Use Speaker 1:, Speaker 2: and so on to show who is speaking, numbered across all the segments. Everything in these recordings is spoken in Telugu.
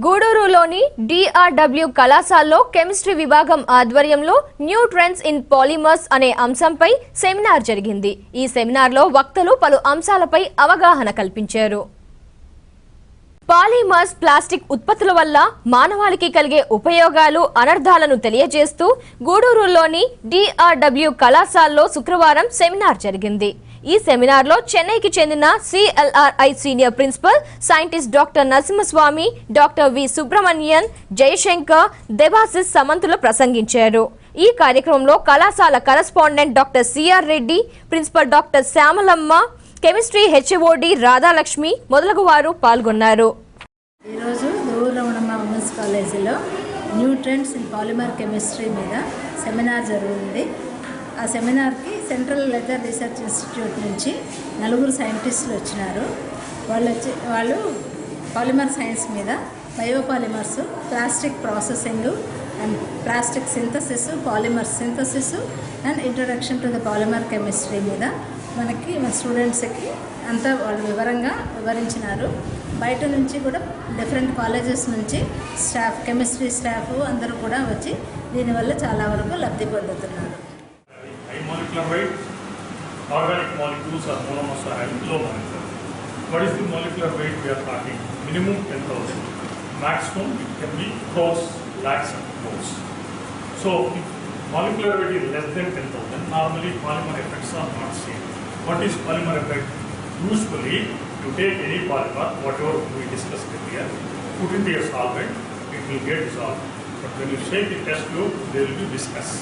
Speaker 1: గూడూరులోని డిఆర్డబ్ల్యూ కళాశాలలో కెమిస్ట్రీ విభాగం ఆధ్వర్యంలో న్యూ ట్రెండ్స్ ఇన్ పాలిమర్స్ అనే అంశంపై సెమినార్ జరిగింది. ఈ సెమినార్లో వక్తలు పలు అంశాలపై అవగాహన కల్పించారు. పాలిమర్స్ ప్లాస్టిక్ ఉత్పత్తుల వల్ల మానవాళికి కలిగే ఉపయోగాలు అనర్థాలను తెలియజేస్తూ గూడూరులోని డిఆర్డబ్ల్యూ కళాశాలలో శుక్రవారం సెమినార్ జరిగింది. ఈ సెమినార్లో చెన్నైకి చెందిన CLRI senior principal scientist doctor Narasimhaswamy, doctor V Subrahmanyan, Jayashankar, Devasish సమంతులు ప్రసంగించారు. ఈ కార్యక్రమంలో కళాశాల correspondent doctor CR Reddy, principal doctor Shyamalamma, chemistry HOD Radhalakshmi మొదలగు వారు పాల్గొన్నారు.
Speaker 2: ఈరోజు గూడూరులో ఉమెన్స్ కాలేజీలో new trends in polymer chemistry మీద సెమినార్ జరిగింది. ఆ సెమినార్కి సెంట్రల్ లెదర్ రీసెర్చ్ ఇన్స్టిట్యూట్ నుంచి 4 సైంటిస్టులు వచ్చినారు. వాళ్ళు పాలిమర్ సైన్స్ మీద biopolymers, plastic processing and plastic synthesis, polymer synthesis and introduction to the polymer chemistry మీద మన స్టూడెంట్స్కి అంతా వాళ్ళు వివరంగా వివరించినారు. బయట నుంచి కూడా డిఫరెంట్ కాలేజెస్ నుంచి స్టాఫ్, కెమిస్ట్రీ స్టాఫ్ అందరూ కూడా వచ్చి దీనివల్ల చాలా వరకు లబ్ధి పొందుతున్నారు.
Speaker 3: Molecular weight, organic molecules are monomers are having low molecular weight. What is the molecular weight we are talking? Minimum 10,000, maximum it can be crores, lakhs and crores. So if molecular weight is less than 10,000, normally polymer effects are not seen. What is polymer effect? Usually you take any polymer, whatever we discussed earlier, put into a solvent, it will get dissolved. But when you shake the test tube, there will be viscous.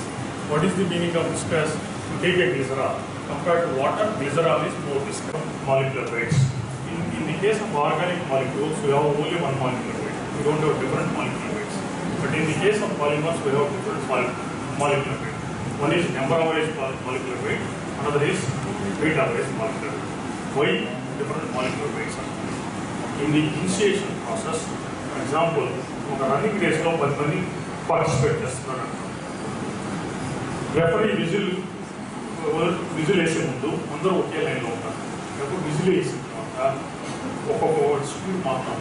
Speaker 3: What is the meaning of viscous? To take a glycerol. Compared to water, glycerol is more viscous. Molecular weights. In the case of organic molecules, we have only one molecular weight. We don't have different molecular weights. But in the case of polymers, we have different molecular weight. One is number average molecular weight, another is weight average molecular weight. Why different molecular weights are? In the initiation process, for example, running race lo 10 mandi participate చేస్తున్నారు. రెఫరీ విజిల్ వేసే ముందు అందరూ ఒకే లైన్లో ఉంటారు. ఎప్పుడు విజిల్ వేసిన తర్వాత ఒక్కొక్క స్పీడ్ మారుతాం.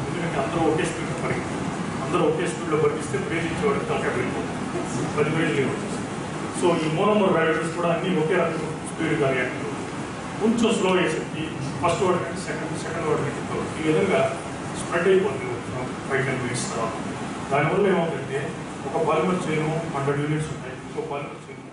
Speaker 3: ఎందుకంటే అందరూ ఒకే స్పీడ్ పరిగెత్తారు. అందరూ ఒకే స్పీడ్లో పరిగిస్తే ప్రేజ్ ఇచ్చేవాడికి తలకాయ వెళ్ళిపోతుంది. 10 ప్రేజ్లు వచ్చేసి. సో ఈ మోనోమర్ రైడర్స్ కూడా అన్నీ ఒకే రకంగా స్పీడ్గా రియాక్ట్ అవుతుంది. కొంచెం స్లో వేసేసి ఫస్ట్ వర్డ్ కంటే సెకండ్ వర్డ్ కంటే థర్డ్, ఈ విధంగా స్ప్రెడ్ అయిపోతుంది 5-10 minutes తర్వాత. దానివల్ల ఏమవుతుందంటే ఒక పాలిమర్ చైన్ 100 యూనిట్స్ ఉంటాయి. ఇంకో పాలిమర్ చైన్